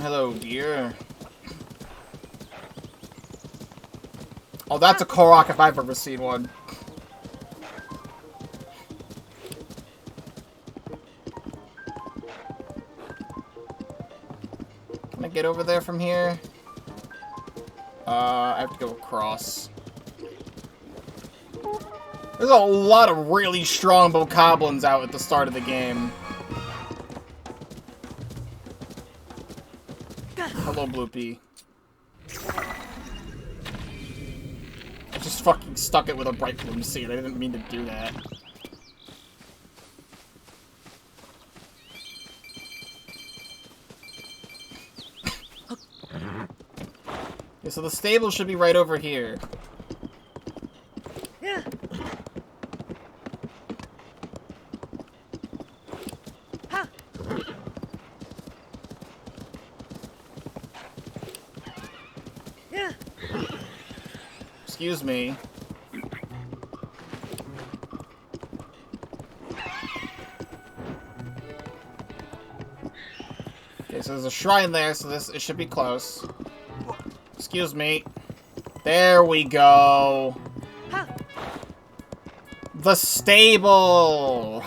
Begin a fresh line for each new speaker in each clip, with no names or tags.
Hello, dear. Oh, that's a Korok if I've ever seen one. Can I get over there from here? I have to go across. There's a lot of really strong bokoblins out at the start of the game. Hello, Bloopy. I just fucking stuck it with a bright bloom seed. I didn't mean to do that. Okay, so the stable should be right over here.
Yeah.
Excuse me. Okay, so there's a shrine there, so it should be close. Excuse me. There we go. The stable.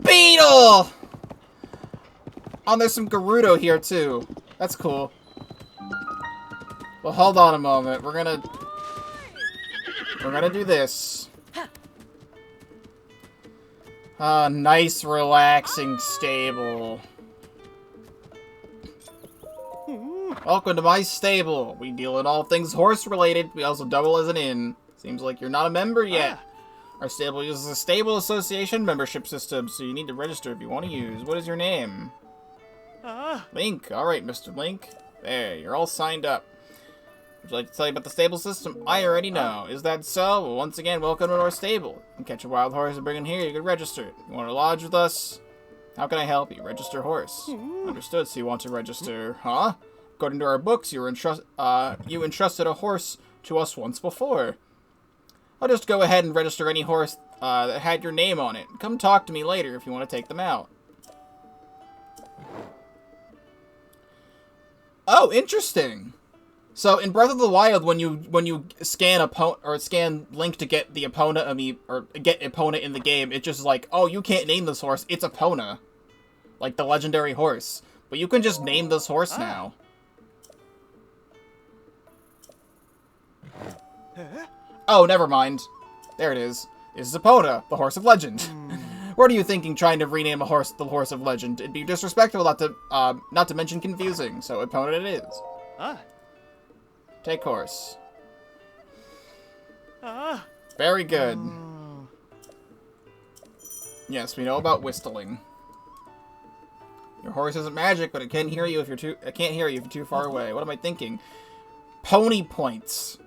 Beetle! Oh, there's some Gerudo here too. That's cool. Well, hold on a moment. We're gonna do this. Nice, relaxing stable. Welcome to my stable. We deal in all things horse-related. We also double as an inn. Seems like you're not a member yet. Our stable uses a stable association membership system, so you need to register if you want to use. What is your name? Link. Alright, Mr. Link. There, you're all signed up. Would you like to tell you about the stable system? I already know. Is that so? Well, once again, welcome to our stable. You can catch a wild horse and bring it here. You can register it. You want to lodge with us? How can I help you? Register horse. Understood, so you want to register, huh? According to our books, you entrusted a horse to us once before. I'll just go ahead and register any horse that had your name on it. Come talk to me later if you want to take them out. Oh, interesting. So in Breath of the Wild, when you scan scan Link to get the Epona or get Epona in the game, it's just like, oh, you can't name this horse. It's Epona, like the legendary horse. But you can just name this horse now. Oh, never mind. There it is. This is Epona, the horse of legend. What are you thinking, trying to rename a horse the horse of legend? It'd be disrespectful, not to mention confusing. So Epona it is. Take horse. Very good. Yes, we know about whistling. Your horse isn't magic, but it can't hear you if you're too far away. What am I thinking? Pony points.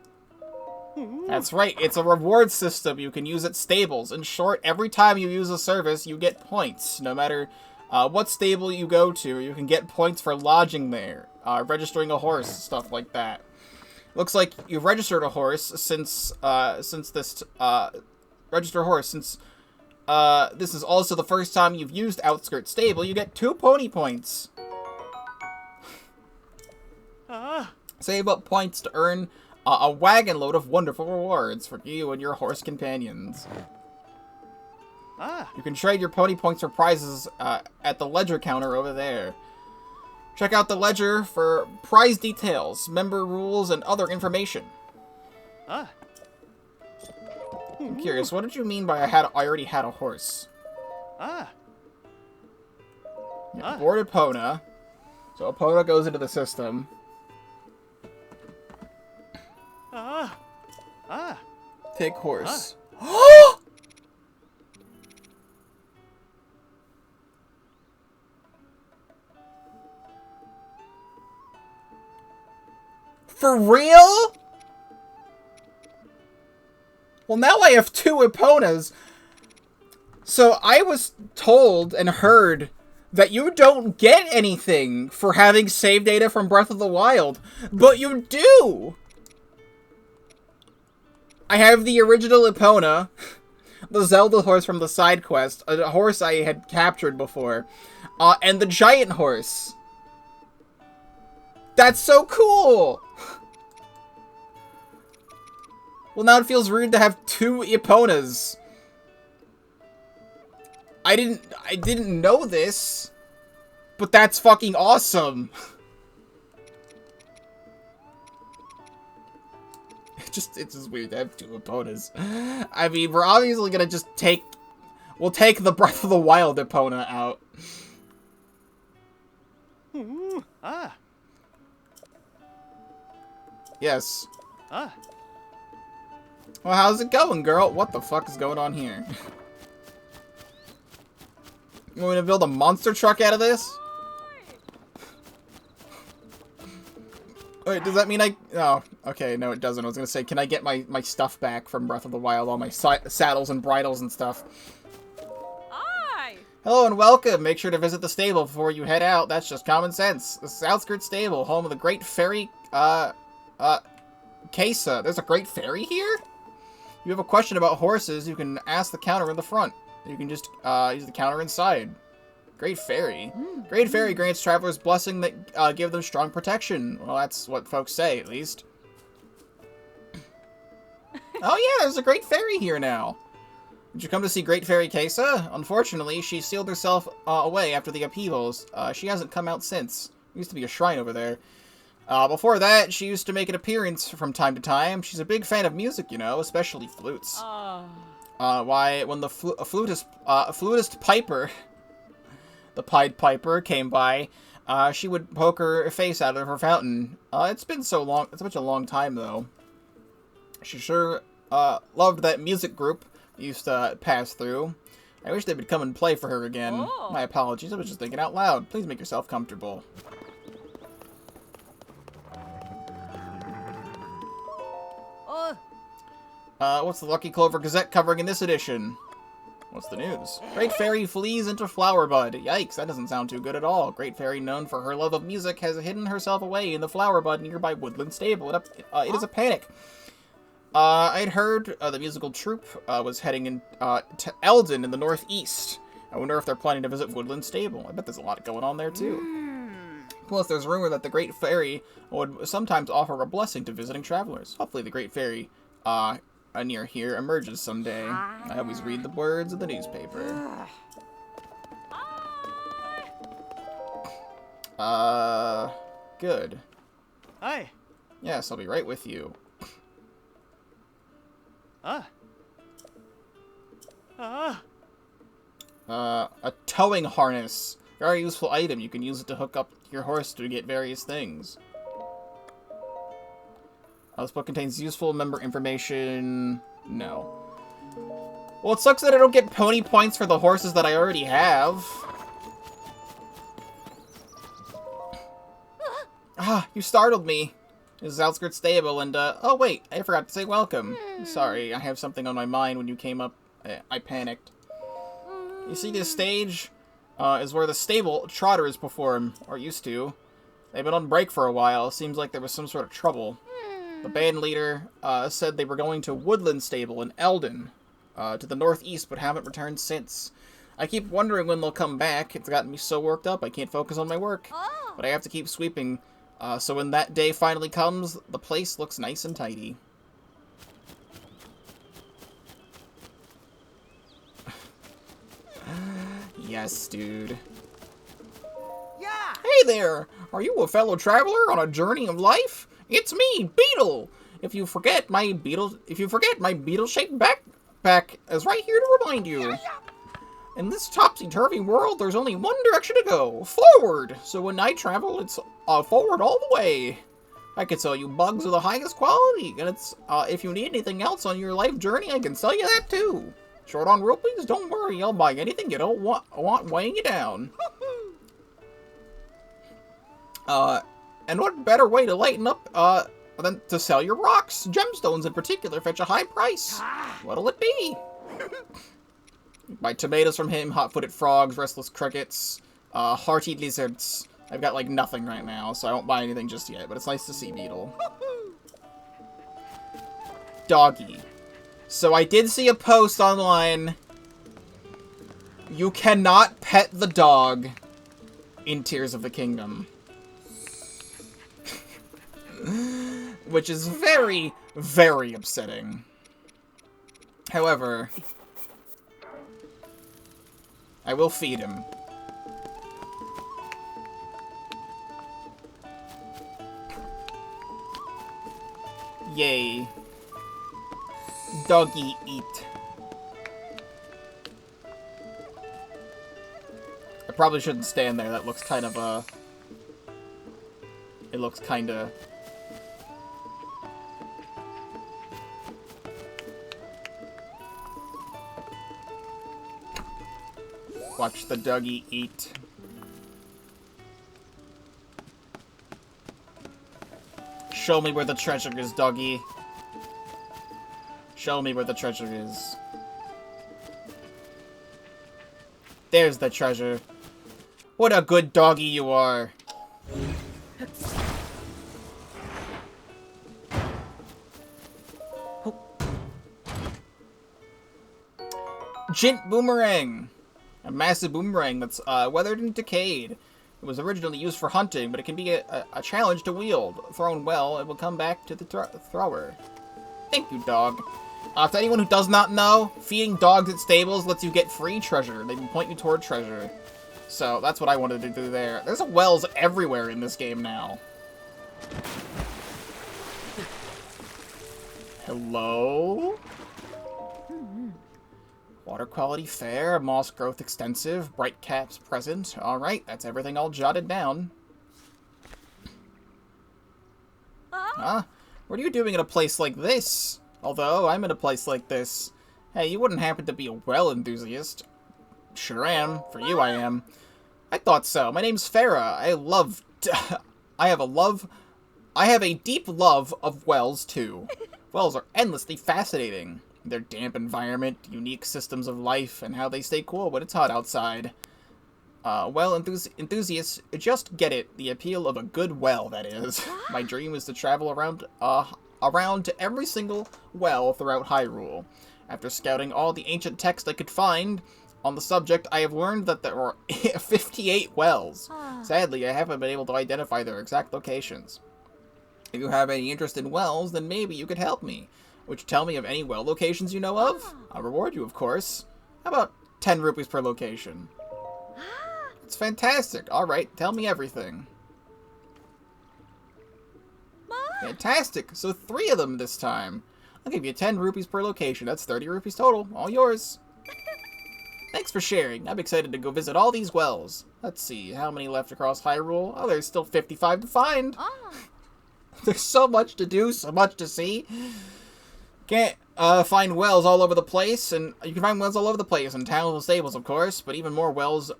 That's right. It's a reward system you can use at stables. In short, every time you use a service, you get points. No matter what stable you go to, you can get points for lodging there, registering a horse, stuff like that. Looks like you've registered a horse since this is also the first time you've used Outskirts Stable. You get 2 pony points. Save up points to earn a wagon load of wonderful rewards for you and your horse companions. You can trade your pony points for prizes at the ledger counter over there. Check out the ledger for prize details, member rules, and other information. I'm curious, what did you mean by I already had a horse? Yeah, board Epona. So Epona goes into the system. Take horse. For real? Well, now I have 2 Eponas. So I was told and heard that you don't get anything for having save data from Breath of the Wild, but you do! I have the original Epona. the Zelda horse from the side quest, a horse I had captured before, and the giant horse. That's so cool! Well, now it feels rude to have 2 Eponas. I didn't know this, but that's fucking awesome. It's just weird to have 2 Eponas. I mean, we're obviously gonna just we'll take the Breath of the Wild Epona out. Yes. Well, how's it going, girl? What the fuck is going on here? You want me to build a monster truck out of this? Wait, does that mean oh, okay, no it doesn't. I was gonna say, can I get my stuff back from Breath of the Wild? All my saddles and bridles and stuff. Hello and welcome! Make sure to visit the stable before you head out. That's just common sense. This is Outskirts Stable, home of the Great Fairy, Kesa. There's a Great Fairy here? If you have a question about horses, you can ask the counter in the front. You can just use the counter inside. Great Fairy. Great Fairy grants travelers blessing that give them strong protection. Well, that's what folks say, at least. Oh yeah, there's a Great Fairy here now. Did you come to see Great Fairy Kesa? Unfortunately, she sealed herself away after the upheavals. She hasn't come out since. There used to be a shrine over there. Before that, she used to make an appearance from time to time. She's a big fan of music, you know, especially flutes. Why, when the flutist Piper, the Pied Piper, came by, she would poke her face out of her fountain. It's been so long, it's such a long time, though. She sure loved that music group used to pass through. I wish they would come and play for her again. Oh. My apologies, I was just thinking out loud. Please make yourself comfortable. What's the Lucky Clover Gazette covering in this edition? What's the news? Great Fairy flees into Flower Bud. Yikes, that doesn't sound too good at all. Great Fairy, known for her love of music, has hidden herself away in the Flower Bud nearby Woodland Stable. It is a panic. I'd heard the musical troupe was heading to Eldon in the northeast. I wonder if they're planning to visit Woodland Stable. I bet there's a lot going on there, too. Plus, there's rumor that the Great Fairy would sometimes offer a blessing to visiting travelers. Hopefully the Great Fairy near here emerges someday. I always read the words of the newspaper. Good.
Hi.
Yes, I'll be right with you. A towing harness. Very useful item. You can use it to hook up your horse to get various things. This book contains useful member information. No. Well, it sucks that I don't get pony points for the horses that I already have. You startled me. This is Outskirts Stable, and, oh wait, I forgot to say welcome. Sorry, I have something on my mind when you came up. I panicked. You see this stage? Is where the stable trotters perform, or used to. They've been on break for a while. Seems like there was some sort of trouble. The band leader said they were going to Woodland Stable in Eldon, to the northeast, but haven't returned since. I keep wondering when they'll come back. It's gotten me so worked up I can't focus on my work. But I have to keep sweeping, so when that day finally comes, the place looks nice and tidy. Yes, dude.
Yeah.
Hey there! Are you a fellow traveler on a journey of life? It's me, Beetle! If you forget, my beetle-shaped backpack is right here to remind you. In this topsy-turvy world, there's only one direction to go. Forward! So when I travel, it's forward all the way. I can sell you bugs of the highest quality, and it's if you need anything else on your life journey, I can sell you that too. Short on rupees? Don't worry, I'll buy anything you don't want weighing you down. And what better way to lighten up than to sell your rocks? Gemstones in particular fetch a high price. What'll it be? Buy tomatoes from him, hot-footed frogs, restless crickets, hearty lizards. I've got like nothing right now, so I won't buy anything just yet, but it's nice to see Beetle. Doggy. So I did see a post online. You cannot pet the dog in Tears of the Kingdom. Which is very, very upsetting. However, I will feed him. Yay. Doggy eat. I probably shouldn't stand there. That looks kind of, it looks kinda... Watch the doggy eat. Show me where the treasure is, doggy. Show me where the treasure is. There's the treasure. What a good doggy you are. Jint Boomerang. A massive boomerang that's weathered and decayed. It was originally used for hunting, but it can be a challenge to wield. Thrown well, it will come back to the thrower. Thank you, dog. To anyone who does not know, feeding dogs at stables lets you get free treasure. They can point you toward treasure. So that's what I wanted to do there. There's wells everywhere in this game now. Hello? Water quality fair, moss growth extensive, bright caps present. Alright, that's everything all jotted down. What are you doing in a place like this? Although, I'm in a place like this. Hey, you wouldn't happen to be a well enthusiast. Sure am. For you, I am. I thought so. My name's Farah. I have a deep love of wells, too. Wells are endlessly fascinating. Their damp environment, unique systems of life, and how they stay cool when it's hot outside. Well, enthusiasts just get it. The appeal of a good well, that is. My dream is to travel around to every single well throughout Hyrule. After scouting all the ancient texts I could find on the subject, I have learned that there are 58 wells. Sadly, I haven't been able to identify their exact locations. If you have any interest in wells, then maybe you could help me. Would you tell me of any well locations you know of? I'll reward you, of course. How about 10 rupees per location? It's fantastic. Alright, tell me everything. Fantastic. So 3 of them this time. I'll give you 10 rupees per location. That's 30 rupees total. All yours. Thanks for sharing. I'm excited to go visit all these wells. Let's see, how many left across Hyrule? Oh, there's still 55 to find. There's so much to do, so much to see. Can't find wells all over the place, and you can find wells all over the place in towns and stables, of course, but even more wells,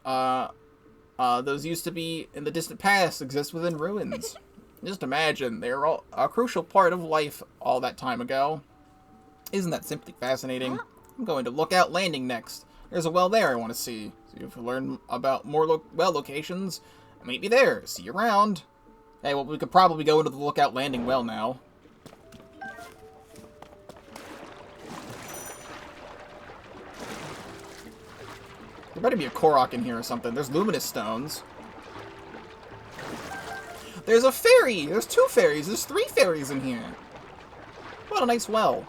those used to be in the distant past, exist within ruins. Just imagine, they were all a crucial part of life all that time ago. Isn't that simply fascinating? I'm going to Lookout Landing next. There's a well there I want to see. So if you learn about more well locations, I might be there. See you around. Hey, well, we could probably go into the Lookout Landing well now. There better be a Korok in here or something. There's luminous stones. There's a fairy! There's 2 fairies! There's 3 fairies in here! What a nice well.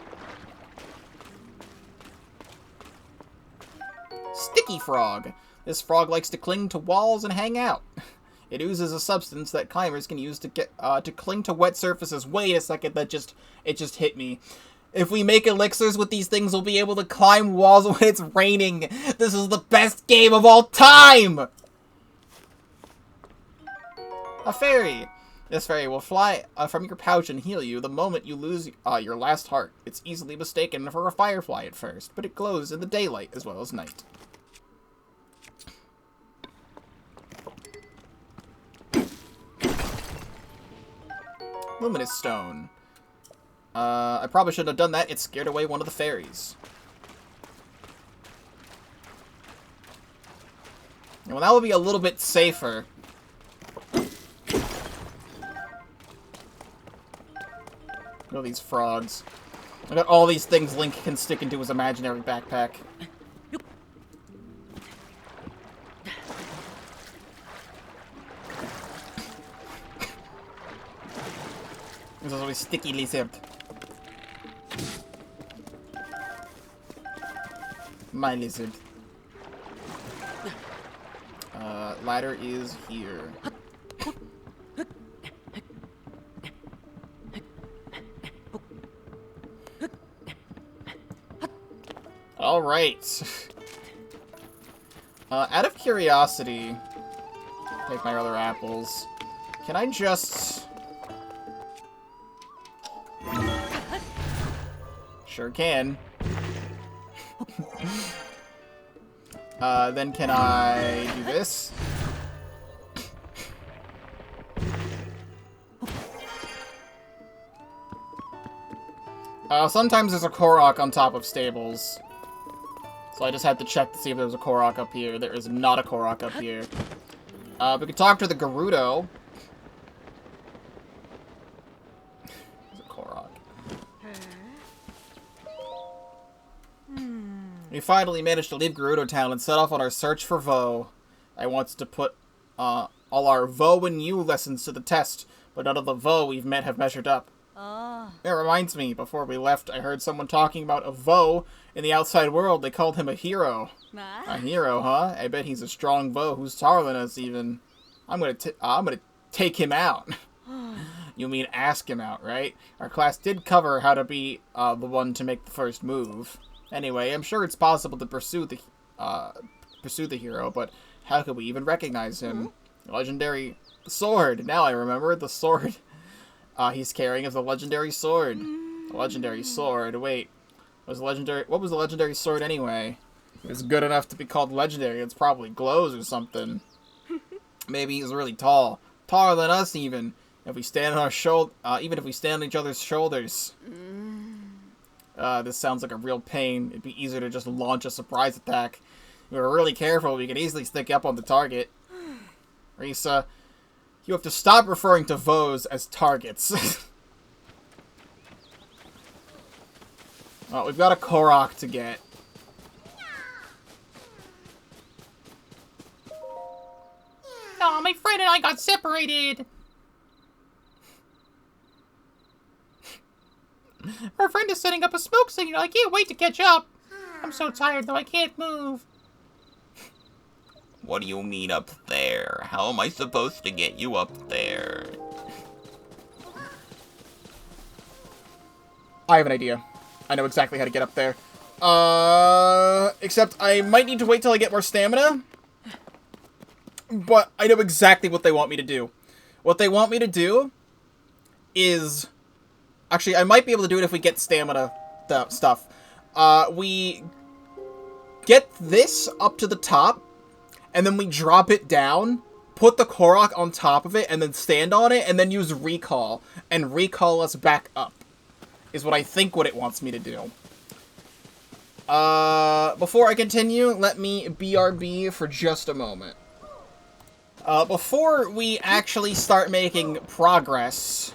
Sticky frog. This frog likes to cling to walls and hang out. It oozes a substance that climbers can use to get to cling to wet surfaces. Wait a second, it just hit me. If we make elixirs with these things, we'll be able to climb walls when it's raining. This is the best game of all time! A fairy. This fairy will fly from your pouch and heal you the moment you lose your last heart. It's easily mistaken for a firefly at first, but it glows in the daylight as well as night. Luminous stone. I probably shouldn't have done that. It scared away one of the fairies. Well, that would be a little bit safer. Look at these frogs. I got all these things Link can stick into his imaginary backpack. This is always sticky lizard. My lizard. Ladder is here. Alright. Out of curiosity, take my other apples. Can I just... Sure can. Then can I do this? Sometimes there's a Korok on top of stables. So I just had to check to see if there's a Korok up here. There is not a Korok up here. We could talk to the Gerudo. There's a Korok. We finally managed to leave Gerudo Town and set off on our search for Vo. I wanted to put all our Vo and U lessons to the test, but none of the Vo we've met have measured up. It reminds me, before we left, I heard someone talking about a Vo in the outside world. They called him a hero. A hero, huh? I bet he's a strong Vo who's taller than us, even. I'm gonna take him out. You mean ask him out, right? Our class did cover how to be the one to make the first move. Anyway, I'm sure it's possible to pursue the hero, but how could we even recognize him? Legendary sword. Now I remember the sword. He's carrying of the legendary sword. The legendary sword. Wait, what was the legendary sword anyway? If it's good enough to be called legendary, it's probably glows or something. Maybe he's really tall, taller than us even. If we stand on our shoulder, even if we stand on each other's shoulders. This sounds like a real pain. It'd be easier to just launch a surprise attack. If we were really careful, we could easily stick up on the target. Risa, you have to stop referring to Vos as targets. Well, we've got a Korok to get. Oh, my friend and I got separated. Our friend is setting up a smoke signal. I can't wait to catch up. I'm so tired, though. I can't move.
What do you mean up there? How am I supposed to get you up there?
I have an idea. I know exactly how to get up there. Except I might need to wait till I get more stamina. But I know exactly what they want me to do. What they want me to do is... Actually, I might be able to do it if we get stamina stuff. We get this up to the top, and then we drop it down, put the Korok on top of it, and then stand on it, and then use recall, and recall us back up. Is what I think what it wants me to do. Before I continue, let me BRB for just a moment. Before we actually start making progress,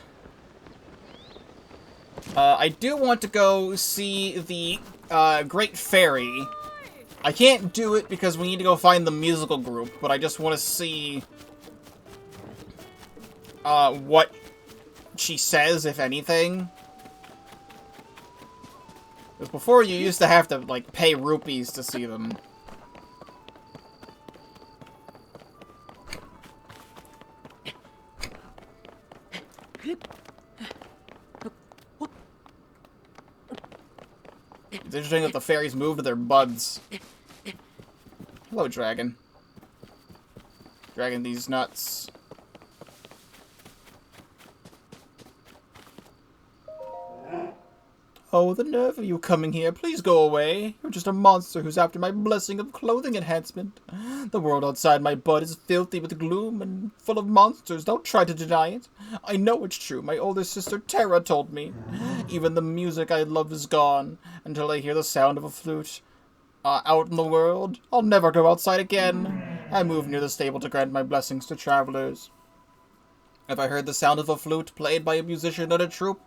I do want to go see the Great Fairy. I can't do it because we need to go find the musical group, but I just want to see what she says, if anything. Because before, you used to have to, like, pay rupees to see them. It's interesting that the fairies move to their buds. Hello, dragon. Dragon these nuts. Oh, the nerve of you coming here. Please go away. You're just a monster who's after my blessing of clothing enhancement. The world outside my bud is filthy with gloom and full of monsters. Don't try to deny it. I know it's true. My older sister Terra told me. Even the music I love is gone until I hear the sound of a flute. Out in the world, I'll never go outside again. I moved near the stable to grant my blessings to travelers. If I heard the sound of a flute played by a musician in a troupe,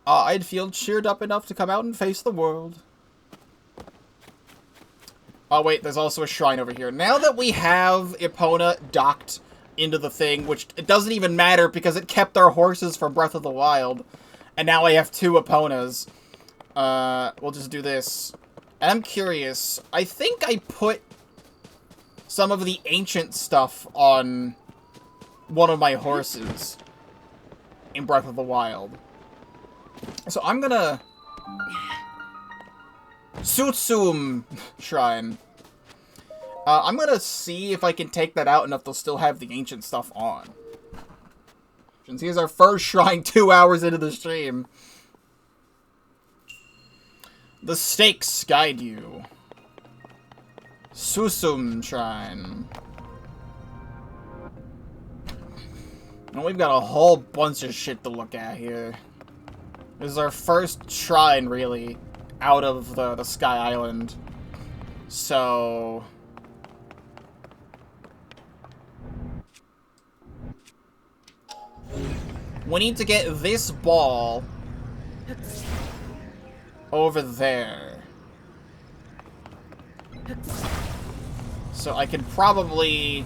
I'd feel cheered up enough to come out and face the world. Oh, wait, there's also a shrine over here. Now that we have Epona docked into the thing, which it doesn't even matter because it kept our horses from Breath of the Wild, and now I have 2 Eponas, we'll just do this. And I'm curious, I think I put some of the ancient stuff on one of my horses in Breath of the Wild. So I'm gonna... Sutsum Shrine. I'm gonna see if I can take that out and if they'll still have the ancient stuff on. Since here's our first shrine 2 hours into the stream. The stakes guide you. Susum Shrine. And we've got a whole bunch of shit to look at here. This is our first shrine, really, out of the Sky Island. So... we need to get this ball over there. So I could probably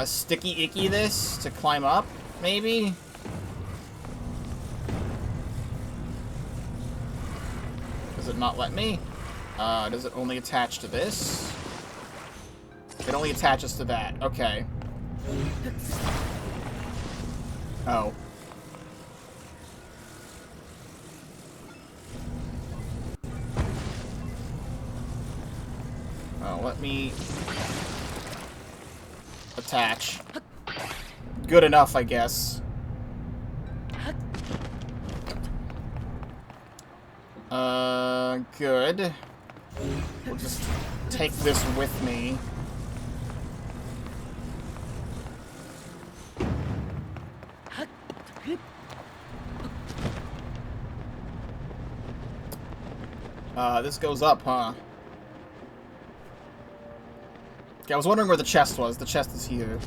sticky icky this to climb up, maybe? Does it not let me? Does it only attach to this? It only attaches to that. Okay. Oh. Oh, let me attach. Good enough, I guess. Good. We'll just take this with me. This goes up, huh? Okay, I was wondering where the chest was. The chest is here.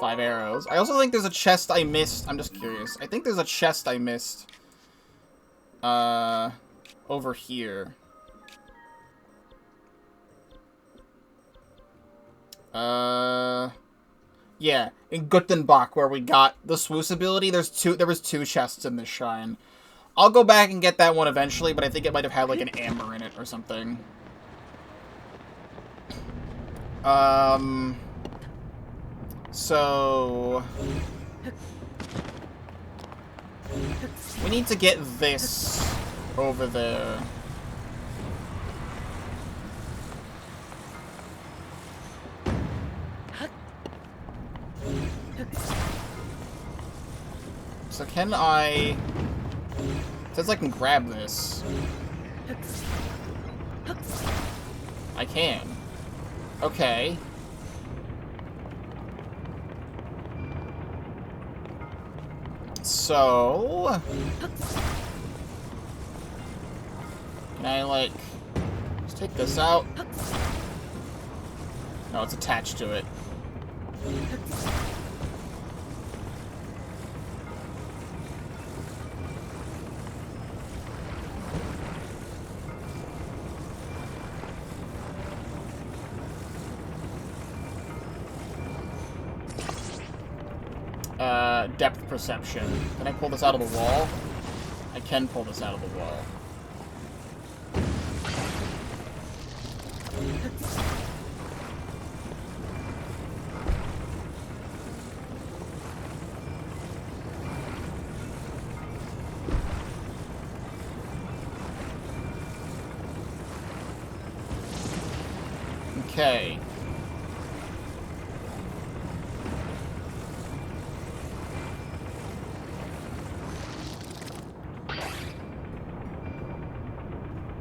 Five arrows. I also think there's a chest I missed. I'm just curious. I think there's a chest I missed. Over here. Yeah, in Guttenbach, where we got the Swoosh ability, there was 2 chests in this shrine. I'll go back and get that one eventually, but I think it might have had, like, an amber in it or something. So... we need to get this over there. So can I... it says I can grab this. I can. Okay. So... can I, like... just take this out? No, it's attached to it. Depth perception. Can I pull this out of the wall? I can pull this out of the wall. Okay.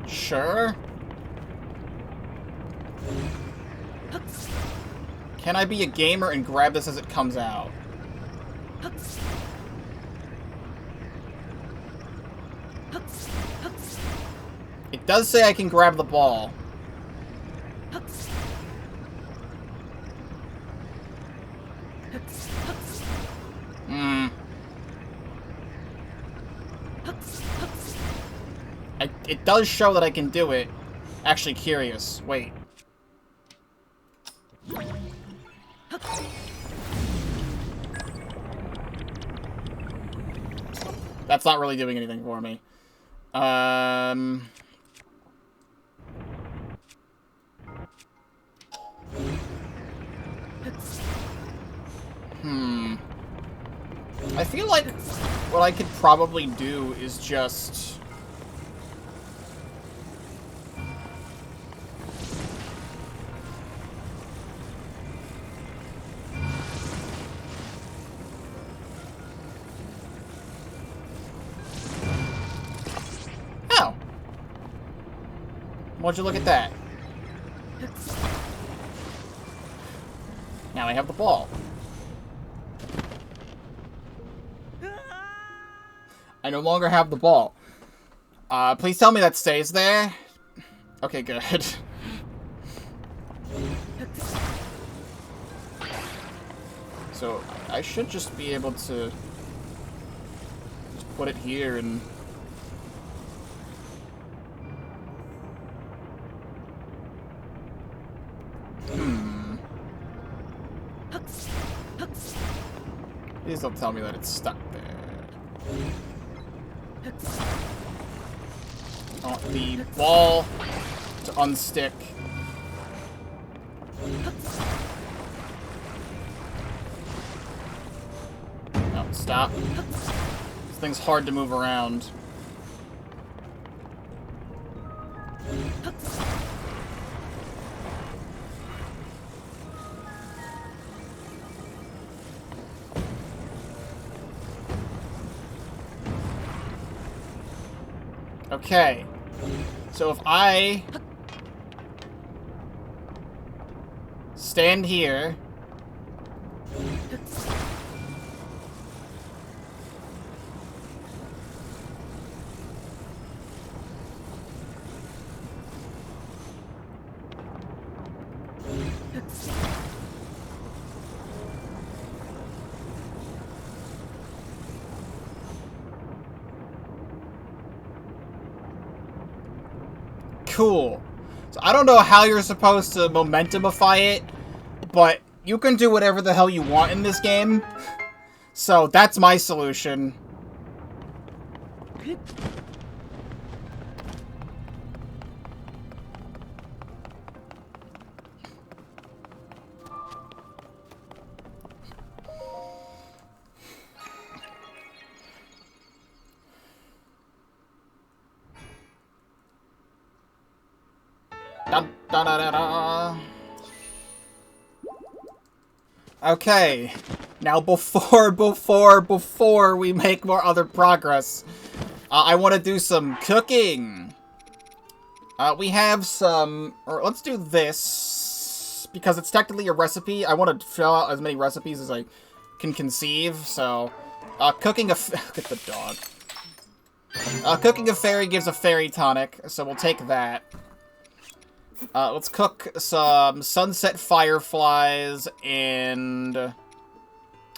Sure. Can I be a gamer and grab this as it comes out? It does say I can grab the ball. it does show that I can do it. Actually curious. Wait. That's not really doing anything for me. I feel like what I could probably do is just... Oh! Why'd you look at that? Now I have the ball. I no longer have the ball. Please tell me that stays there. Okay, good. So, I should just be able to just put it here and... Please don't tell me that it's stuck there. I want the ball to unstick. No, stop. This thing's hard to move around. Okay, so if I stand here, cool. So I don't know how you're supposed to momentumify it, but you can do whatever the hell you want in this game. So that's my solution. Da, da, da, da, da. Okay, now before we make more other progress, I want to do some cooking. We have some, or let's do this, because it's technically a recipe. I want to fill out as many recipes as I can conceive, so, cooking a, look at the dog. Cooking a fairy gives a fairy tonic, so we'll take that. Let's cook some sunset fireflies and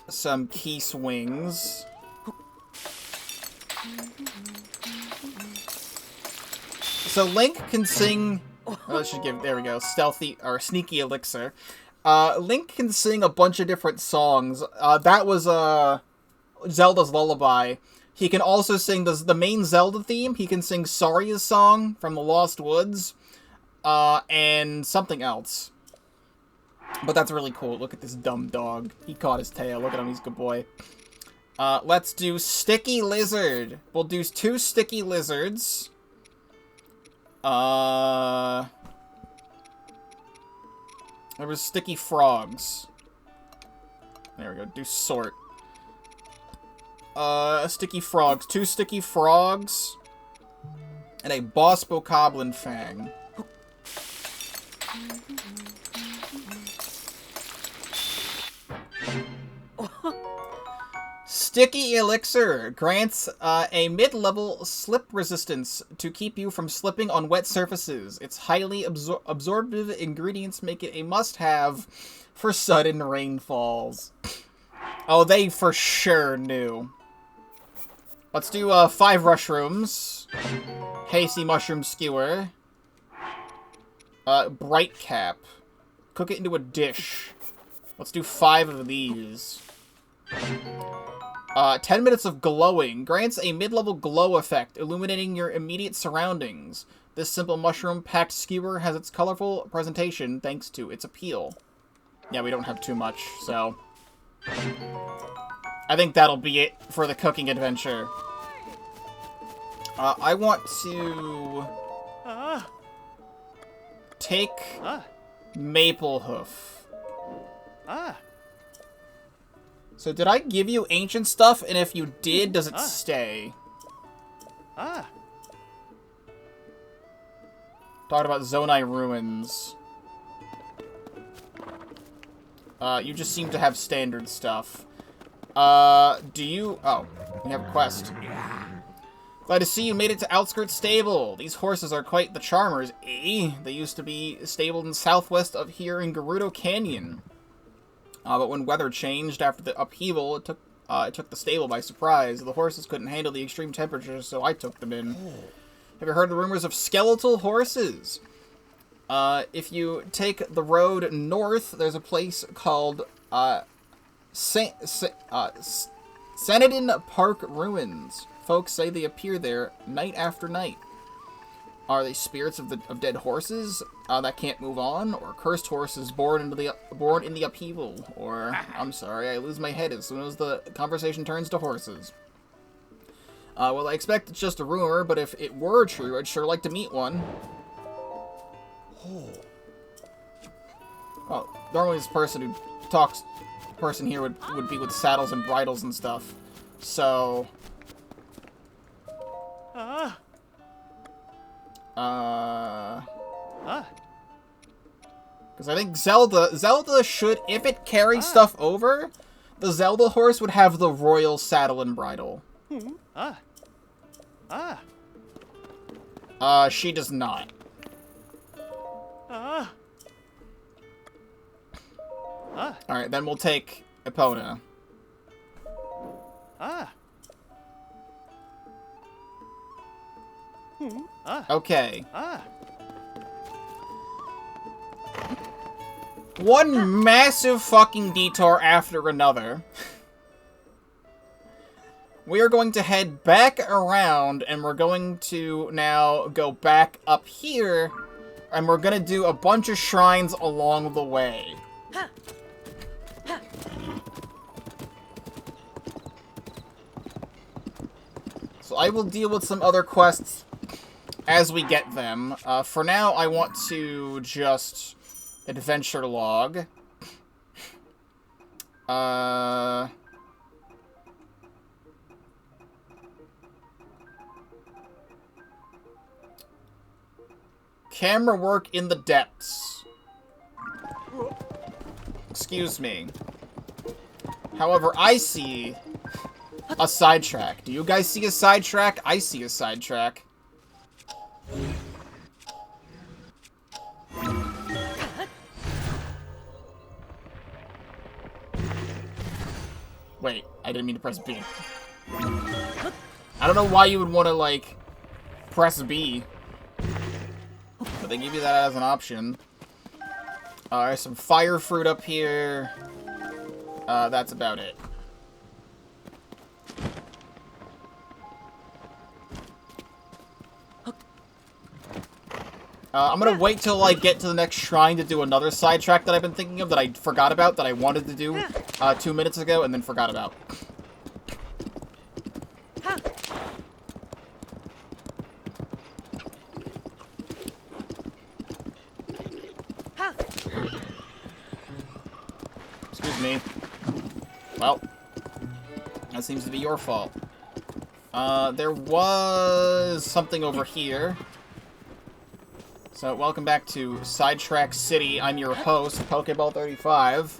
some peace wings. So Link can sing... let's just give... there we go. Stealthy... or sneaky elixir. Link can sing a bunch of different songs. That was, Zelda's Lullaby. He can also sing the main Zelda theme. He can sing Saria's song from the Lost Woods. And something else. But that's really cool. Look at this dumb dog. He caught his tail. Look at him. He's a good boy. Let's do Sticky Lizard. We'll do 2 Sticky Lizards. There was Sticky Frogs. There we go. Do sort. Sticky Frogs. 2 Sticky Frogs. And a Boss Bokoblin Fang. Sticky Elixir grants a mid-level slip resistance to keep you from slipping on wet surfaces. Its highly absorptive ingredients make it a must-have for sudden rainfalls. Oh, they for sure knew. Let's do 5 mushrooms. Hasty mushroom skewer. Bright cap. Cook it into a dish. Let's do 5 of these. 10 minutes of glowing. Grants a mid-level glow effect, illuminating your immediate surroundings. This simple mushroom-packed skewer has its colorful presentation thanks to its appeal. Yeah, we don't have too much, so... I think that'll be it for the cooking adventure. I want to... take... Maple Hoof. So did I give you ancient stuff? And if you did, does it stay? Talked about Zonai ruins. You just seem to have standard stuff. Do you... Oh, we have a quest. Glad to see you made it to Outskirts Stable. These horses are quite the charmers, eh? They used to be stabled in southwest of here in Gerudo Canyon. But when weather changed after the upheaval, it took the stable by surprise. The horses couldn't handle the extreme temperatures, so I took them in. Have you heard the rumors of skeletal horses? If you take the road north, there's a place called Sanadin Park Ruins. Folks say they appear there night after night. Are they spirits of dead horses that can't move on, or cursed horses born in the upheaval? Or I'm sorry, I lose my head as soon as the conversation turns to horses. Well, I expect it's just a rumor, but if it were true, I'd sure like to meet one. Well, normally this person who talks, here would be with saddles and bridles and stuff. So, because I think Zelda should, if it carries stuff over, the Zelda horse would have the royal saddle and bridle. She does not. Alright, then we'll take Epona. Okay. One massive fucking detour after another. We are going to head back around, and we're going to now go back up here, and we're going to do a bunch of shrines along the way. So I will deal with some other quests as we get them. For now, I want to just adventure log. Camera work in the depths. Excuse me. However, I see a sidetrack. Do you guys see a sidetrack? I see a sidetrack. Wait, I didn't mean to press B. I don't know why you would want to, like, press B. But they give you that as an option. There's some fire fruit up here. That's about it. I'm gonna wait till I get to the next shrine to do another sidetrack that I've been thinking of that I forgot about, that I wanted to do 2 minutes ago and then forgot about. Excuse me. Well, that seems to be your fault. There was something over here. So, welcome back to Sidetrack City. I'm your host, Pokeball35.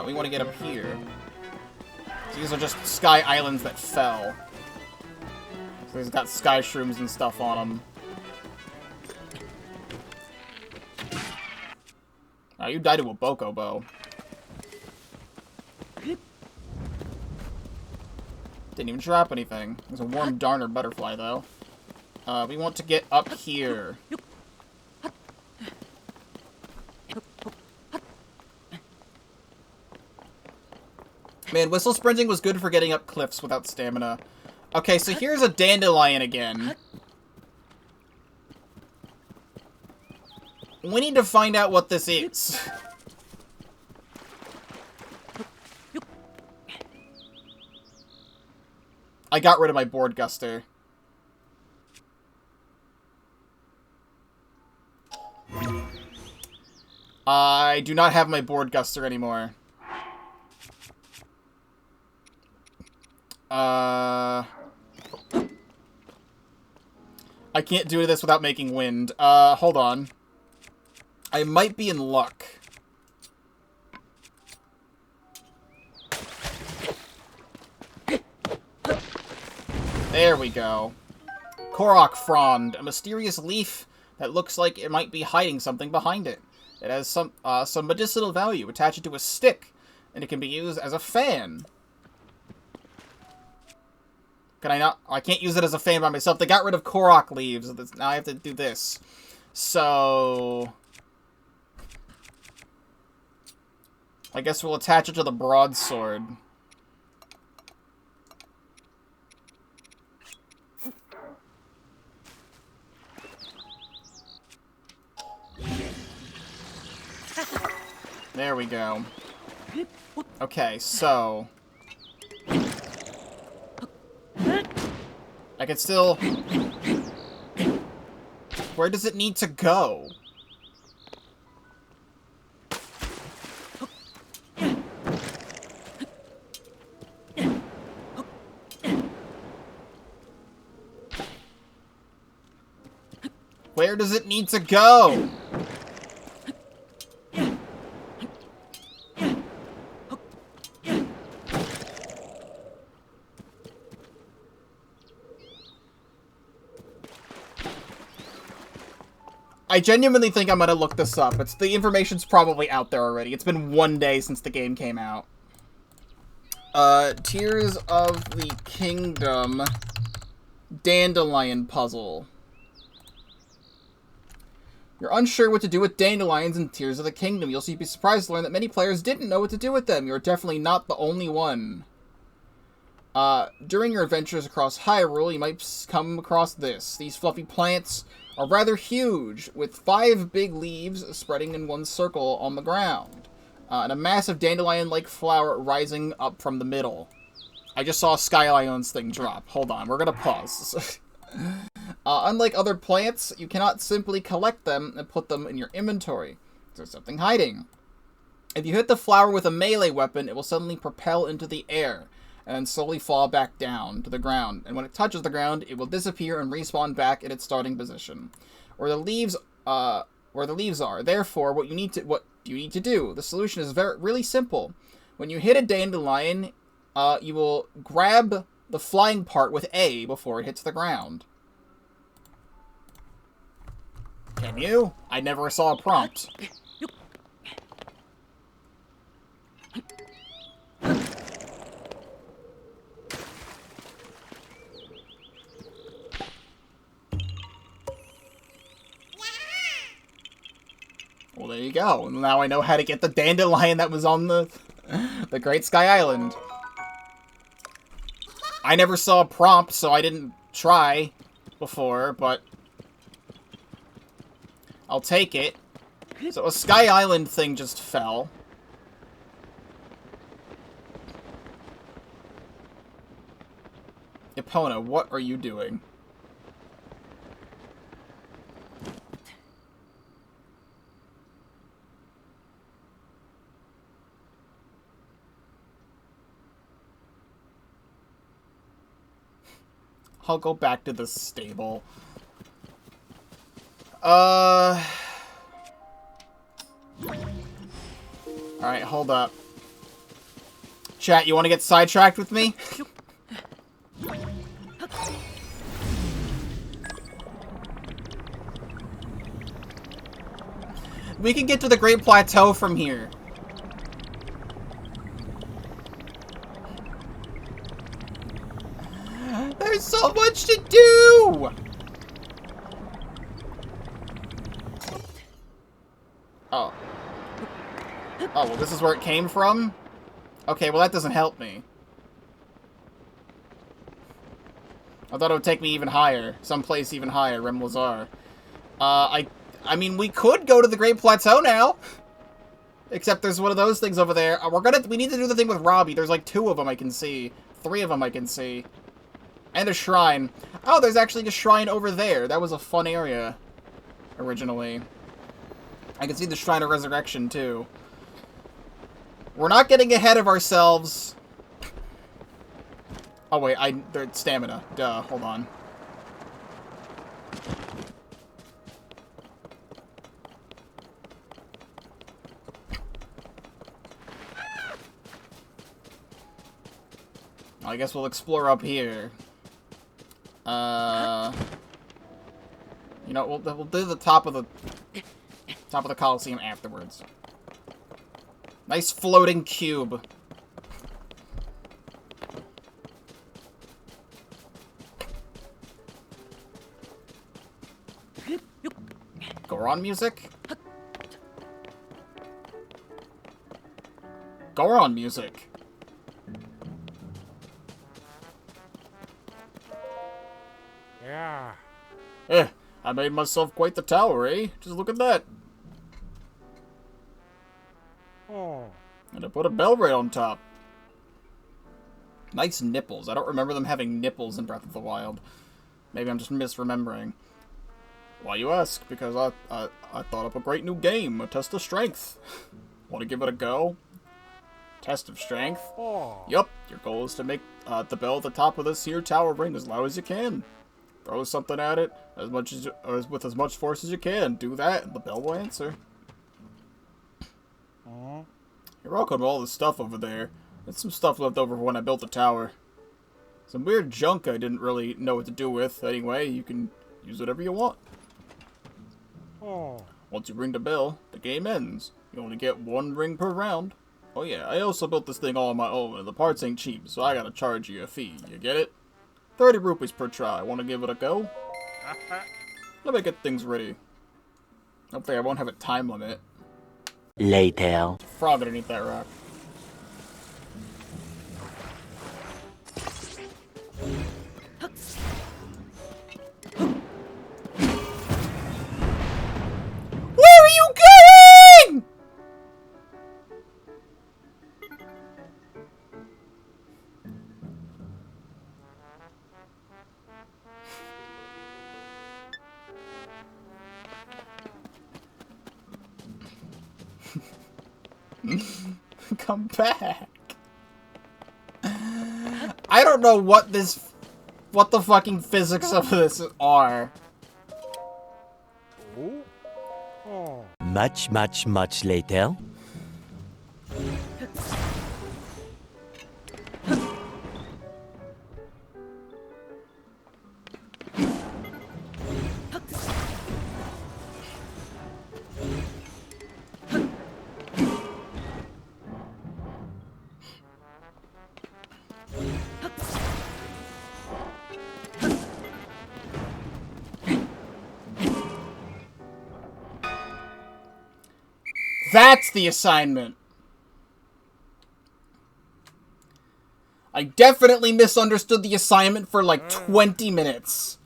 We want to get up here. So these are just sky islands that fell. So they've got sky shrooms and stuff on them. you died to a Bokobo. Didn't even drop anything. There's a warm darner butterfly, though. We want to get up here. Man, whistle sprinting was good for getting up cliffs without stamina. Okay, so here's a dandelion again. We need to find out what this is. I got rid of my board guster. I do not have my board guster anymore. I can't do this without making wind. Hold on. I might be in luck. There we go. Korok frond, a mysterious leaf that looks like it might be hiding something behind it. It has some medicinal value. Attach it to a stick, and it can be used as a fan. Can I not? I can't use it as a fan by myself. They got rid of Korok leaves. Now I have to do this. So I guess we'll attach it to the broadsword. There we go. Okay, so I can still... Where does it need to go? Where does it need to go? I genuinely think I'm gonna look this up. The information's probably out there already. It's been 1 day since the game came out. Tears of the Kingdom Dandelion Puzzle. You're unsure what to do with dandelions in Tears of the Kingdom. You'll be surprised to learn that many players didn't know what to do with them. You're definitely not the only one. During your adventures across Hyrule, you might come across this. These fluffy plants are rather huge, with 5 big leaves spreading in one circle on the ground, and a massive dandelion-like flower rising up from the middle. I just saw Skylion's thing drop. Hold on, we're gonna pause. Unlike other plants, you cannot simply collect them and put them in your inventory. There's something hiding. If you hit the flower with a melee weapon, it will suddenly propel into the air, and then slowly fall back down to the ground. And when it touches the ground, it will disappear and respawn back in its starting position, where the leaves are. Therefore, what do you need to do? The solution is really simple. When you hit a dandelion, you will grab the flying part with A before it hits the ground. Can you? I never saw a prompt. Well, there you go. Now I know how to get the dandelion that was on the Great Sky Island. I never saw a prompt, so I didn't try before, but I'll take it. So a Sky Island thing just fell. Epona, what are you doing? I'll go back to the stable. Alright, hold up. Chat, you want to get sidetracked with me? We can get to the Great Plateau from here. There's so much to do! Oh. Oh, well, this is where it came from? Okay, well, that doesn't help me. I thought it would take me even higher. Someplace even higher, Remlazar. I mean, we could go to the Great Plateau now. Except there's one of those things over there. We need to do the thing with Robbie. There's like 2 of them I can see. 3 of them I can see. And a shrine. Oh, there's actually a shrine over there. That was a fun area. Originally. I can see the Shrine of Resurrection, too. We're not getting ahead of ourselves. Oh, wait. There's stamina. Duh. Hold on. I guess we'll explore up here. You know, we'll do the top of the Coliseum afterwards. Nice floating cube. Goron music? Goron music.
Yeah.
I made myself quite the tower, eh? Just look at that.
Oh.
And I put a bell right on top. Nice nipples. I don't remember them having nipples in Breath of the Wild. Maybe I'm just misremembering. Why you ask? Because I thought up a great new game, a test of strength. Want to give it a go? Test of strength?
Oh.
Yup, your goal is to make the bell at the top of this here tower ring as loud as you can. Throw something at it with as much force as you can. Do that, and the bell will answer. You're welcome to all the stuff over there. There's some stuff left over when I built the tower. Some weird junk I didn't really know what to do with. Anyway, you can use whatever you want.
Oh.
Once you ring the bell, the game ends. You only get 1 ring per round. Oh yeah, I also built this thing all on my own, and the parts ain't cheap, so I gotta charge you a fee. You get it? 30 rupees per try. Want to give it a go? Let me get things ready. Hopefully I won't have a time limit.
Later.
Frog underneath that rock. Where are you going? Come back. I don't know what the fucking physics of this are.
Oh.
Much later.
That's the assignment. I definitely misunderstood the assignment for like 20 minutes.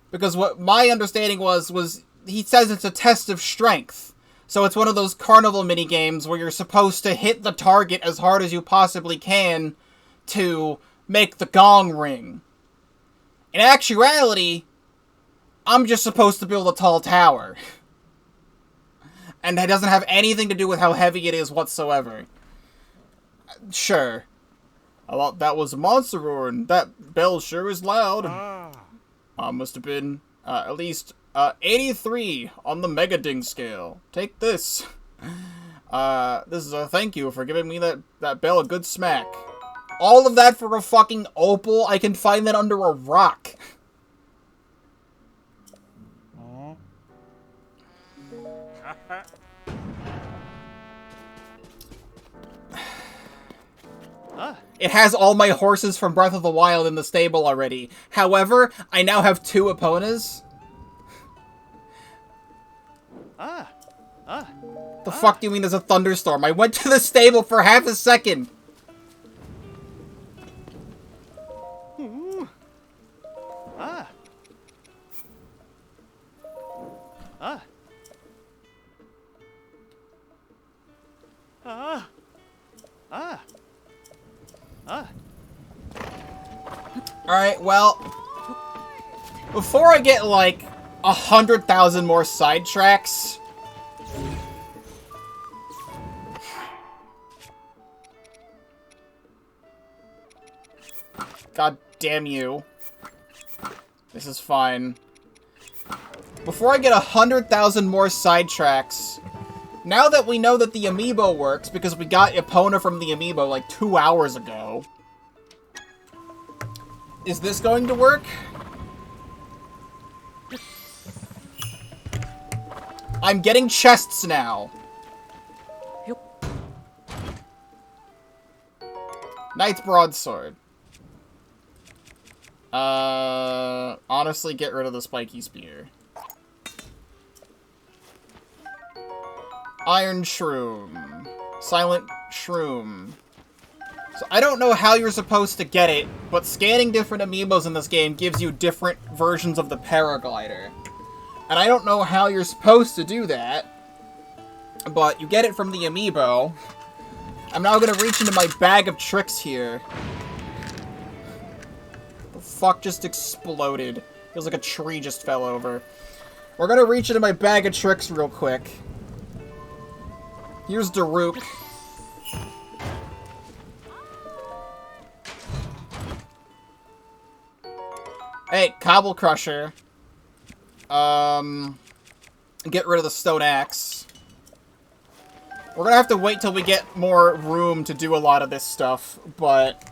Because what my understanding was he says it's a test of strength. So it's one of those carnival minigames where you're supposed to hit the target as hard as you possibly can to make the gong ring. In actuality, I'm just supposed to build a tall tower. And that doesn't have anything to do with how heavy it is whatsoever. Sure. I thought that was a monster roar, and that bell sure is loud. Must have been at least 83 on the Mega Ding scale. Take this. This is a thank you for giving me that bell a good smack. All of that for a fucking opal? I can find that under a rock. It has all my horses from Breath of the Wild in the stable already. However, I now have 2 Eponas. The fuck do you mean there's a thunderstorm? I went to the stable for half a second. Alright, well, before I get, like, 100,000 more sidetracks, God damn you. This is fine. Before I get 100,000 more sidetracks, now that we know that the amiibo works, because we got Epona from the amiibo like 2 hours ago, is this going to work? I'm getting chests now. Knight's Broadsword. Honestly, get rid of the spiky spear. Iron Shroom. Silent Shroom. So I don't know how you're supposed to get it, but scanning different amiibos in this game gives you different versions of the paraglider. And I don't know how you're supposed to do that, but you get it from the amiibo. I'm now gonna reach into my bag of tricks here. The fuck just exploded. Feels like a tree just fell over. We're gonna reach into my bag of tricks real quick. Here's Daruk. Hey, Cobble Crusher. Get rid of the Stone Axe. We're gonna have to wait till we get more room to do a lot of this stuff, but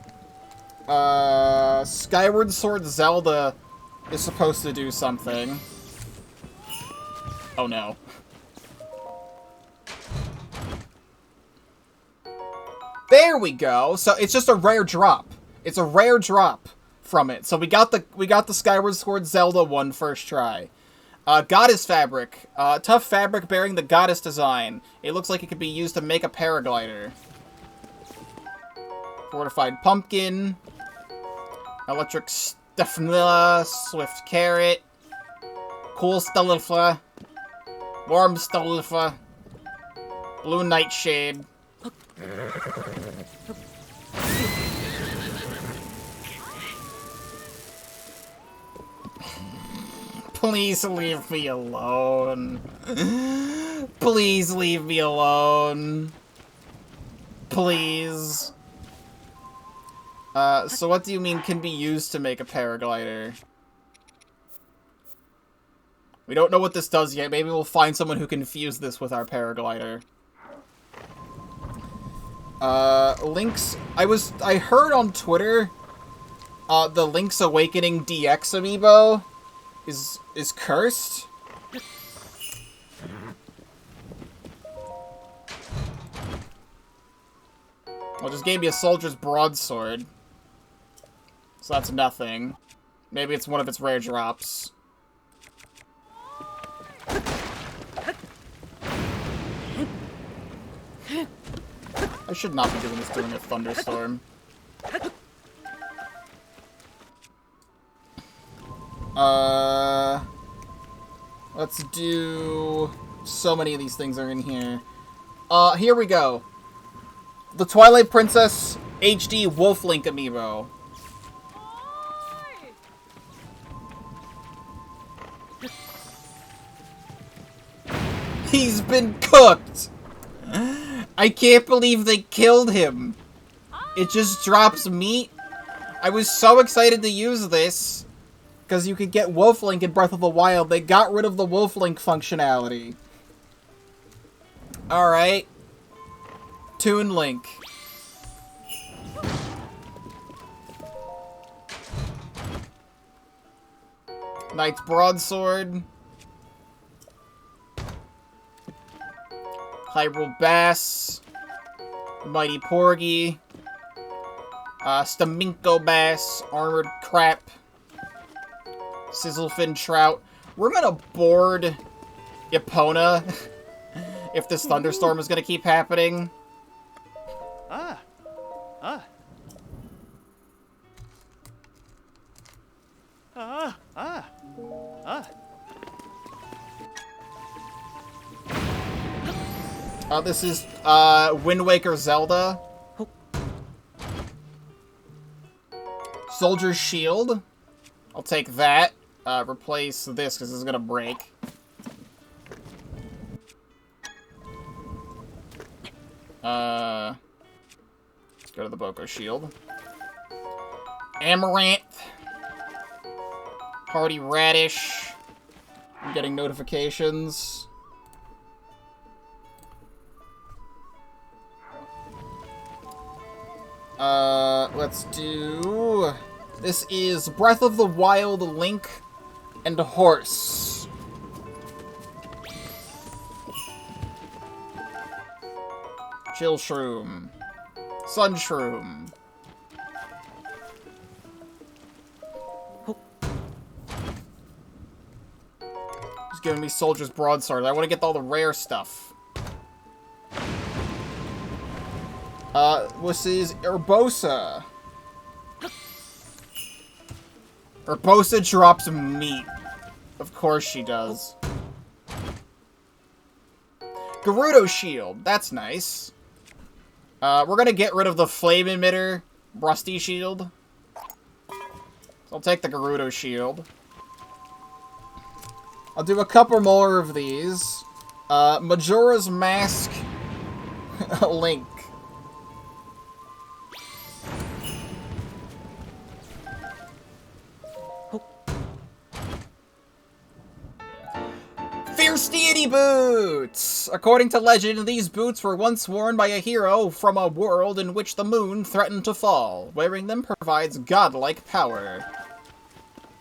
Skyward Sword Zelda is supposed to do something. Oh no. There we go. So it's just a rare drop. It's a rare drop from it. So we got the Skyward Sword Zelda one first try. Goddess Fabric. Tough fabric bearing the goddess design. It looks like it could be used to make a paraglider. Fortified Pumpkin. Electric Stefnilla. Swift Carrot. Cool Stelilfa. Warm Stelilfa. Blue Nightshade. Please leave me alone. Please leave me alone. Please. So what do you mean can be used to make a paraglider? We don't know what this does yet. Maybe we'll find someone who can fuse this with our paraglider. Link's... I heard on Twitter, the Link's Awakening DX amiibo is cursed. Well, just gave me a soldier's broadsword. So that's nothing. Maybe it's one of its rare drops. I should not be doing this during a thunderstorm. Let's do... So many of these things are in here. Here we go. The Twilight Princess HD Wolf Link amiibo. He's been cooked! I can't believe they killed him. It just drops meat. I was so excited to use this because you could get Wolf Link in Breath of the Wild. They got rid of the Wolf Link functionality. Alright. Toon Link. Knight's Broadsword. Hyrule Bass. Mighty Porgy. Staminko Bass, Armored Crap, Sizzlefin Trout. We're gonna board Epona if this thunderstorm is gonna keep happening.
Ah. Ah. Ah. Ah. Ah.
This is, Wind Waker Zelda. Soldier's Shield. I'll take that. Replace this, because this is gonna break. Let's go to the Boko Shield. Amaranth. Hardy Radish. I'm getting notifications. Let's do... This is Breath of the Wild, Link, and Horse. Chill Shroom. Sun Shroom. Just giving me Soldier's Broadsword. I want to get all the rare stuff. This is Urbosa. Urbosa drops meat. Of course she does. Gerudo Shield. That's nice. We're gonna get rid of the Flame Emitter Rusty Shield. So I'll take the Gerudo Shield. I'll do a couple more of these. Majora's Mask. Link. Fierce Deity Boots! According to legend, these boots were once worn by a hero from a world in which the moon threatened to fall. Wearing them provides godlike power.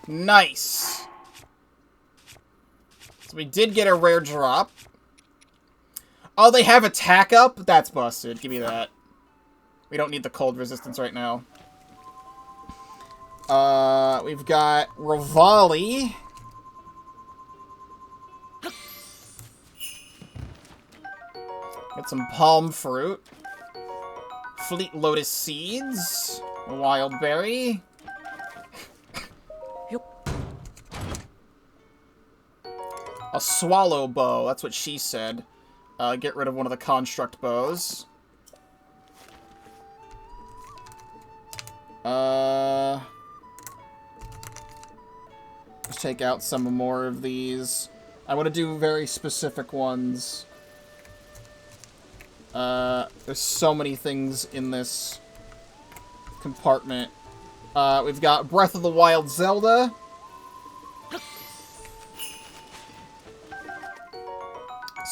Nice! So we did get a rare drop. Oh, they have attack up? That's busted. Give me that. We don't need the cold resistance right now. We've got Rivali. Get some palm fruit. Fleet Lotus Seeds. Wild Berry. A Swallow Bow. That's what she said. Get rid of one of the Construct Bows. Let's take out some more of these. I want to do very specific ones. There's so many things in this compartment. We've got Breath of the Wild Zelda.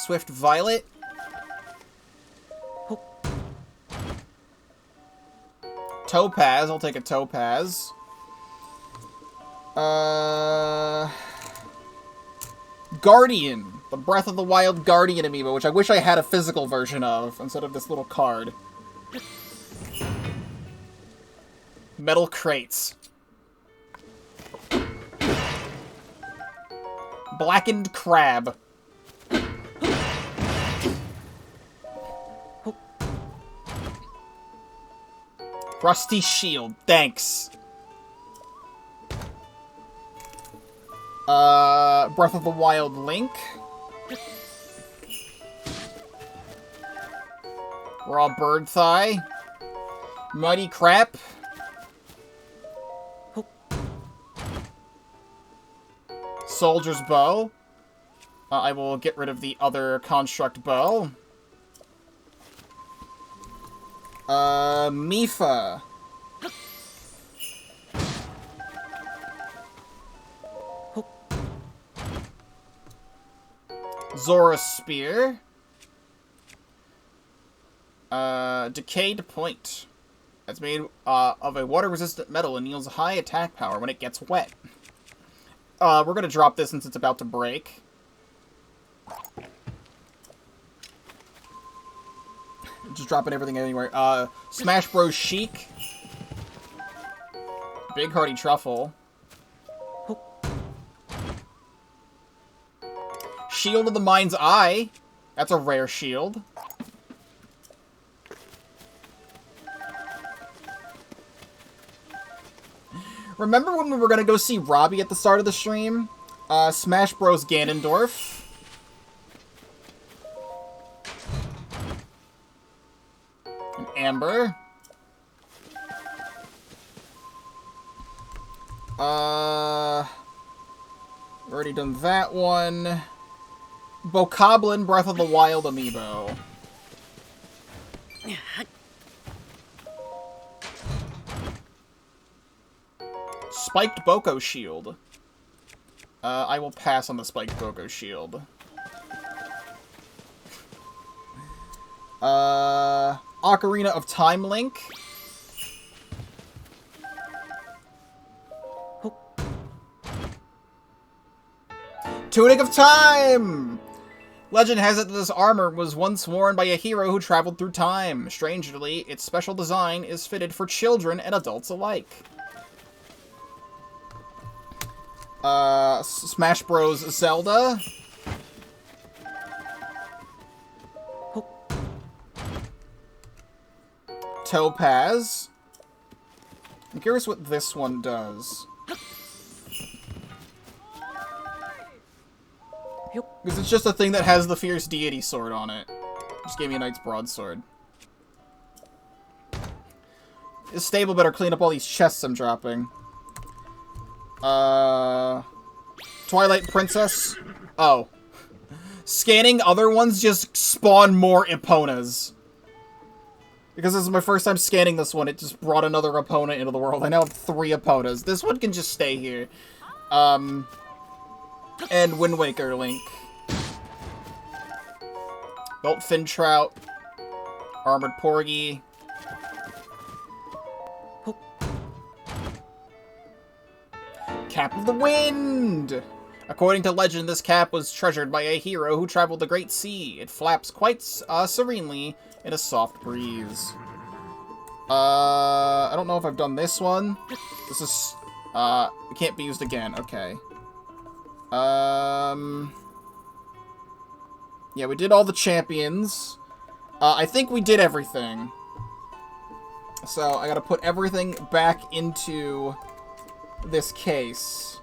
Swift Violet. Topaz. I'll take a Topaz. Guardian. The Breath of the Wild Guardian amiibo, which I wish I had a physical version of, instead of this little card. Metal Crates. Blackened Crab. Rusty Shield. Thanks. Breath of the Wild Link. Raw Bird Thigh. Muddy Crap. Soldier's Bow. I will get rid of the other Construct Bow. Mifa. Zora's Spear. Decayed Point. It's made of a water-resistant metal and yields high attack power when it gets wet. We're gonna drop this since it's about to break. Just dropping everything anywhere. Smash Bros. Chic. Big hearty truffle. Shield of the Mind's Eye. That's a rare shield. Remember when we were gonna go see Robbie at the start of the stream? Smash Bros. Ganondorf. An Amber. Already done that one. Bokoblin Breath of the Wild amiibo. Spiked Boko Shield. I will pass on the Spiked Boko Shield. Ocarina of Time Link. Tunic of Time! Legend has it that this armor was once worn by a hero who traveled through time. Strangely, its special design is fitted for children and adults alike. Smash Bros. Zelda. Topaz. I'm curious what this one does. Because it's just a thing that has the Fierce Deity sword on it. Just gave me a Knight's Broadsword. This stable better clean up all these chests I'm dropping. Twilight Princess. Oh. Scanning other ones just spawn more Eponas. Because this is my first time scanning this one, it just brought another Epona into the world. I now have 3 Eponas. This one can just stay here. And Wind Waker Link. Belt Fin Trout. Armored Porgy. Cap of the Wind! According to legend, this cap was treasured by a hero who traveled the Great Sea. It flaps quite serenely in a soft breeze. I don't know if I've done this one. This is, it can't be used again. Okay. Yeah, we did all the champions. I think we did everything. So, I gotta put everything back into this case.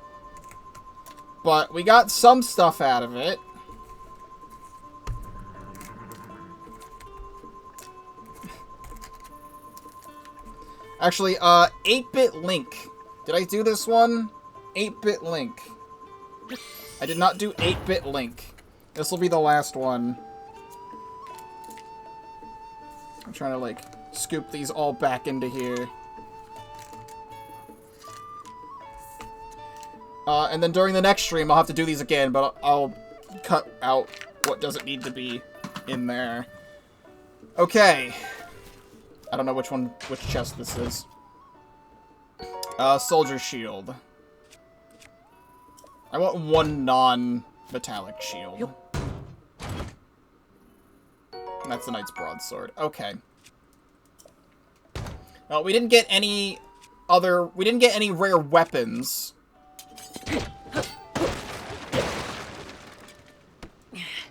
But we got some stuff out of it. Actually, 8-bit Link. Did I do this one? 8-bit Link. I did not do 8-bit Link. This will be the last one. I'm trying to, like, scoop these all back into here. And then during the next stream, I'll have to do these again, but I'll cut out what doesn't need to be in there. Okay. I don't know which chest this is. Soldier Shield. I want one non-metallic shield. And that's the Knight's Broadsword. Okay. Well, we didn't get any rare weapons.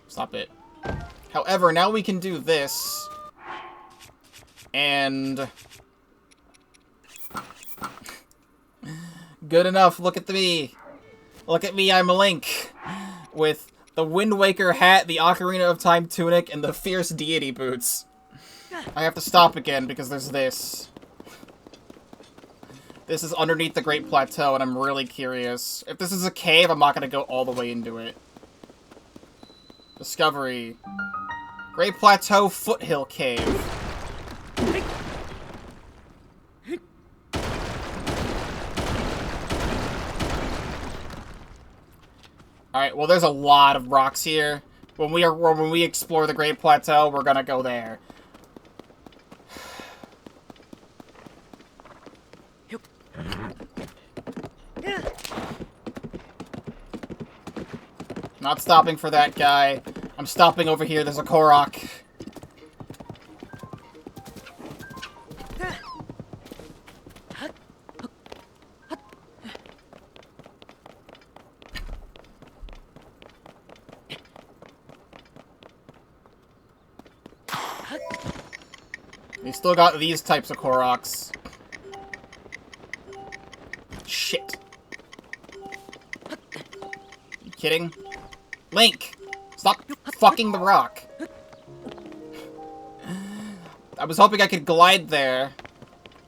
Stop it. However, now we can do this. And... good enough, look at me. Look at me, I'm Link. With the Wind Waker hat, the Ocarina of Time tunic, and the Fierce Deity boots. I have to stop again because there's this. This is underneath the Great Plateau, and I'm really curious. If this is a cave, I'm not going to go all the way into it. Discovery. Great Plateau Foothill Cave. Alright, well there's a lot of rocks here. When we explore the Great Plateau, we're gonna go there. Not stopping for that guy. I'm stopping over here. There's a Korok. We still got these types of Koroks. Shit. You kidding? Link! Stop fucking the rock. I was hoping I could glide there,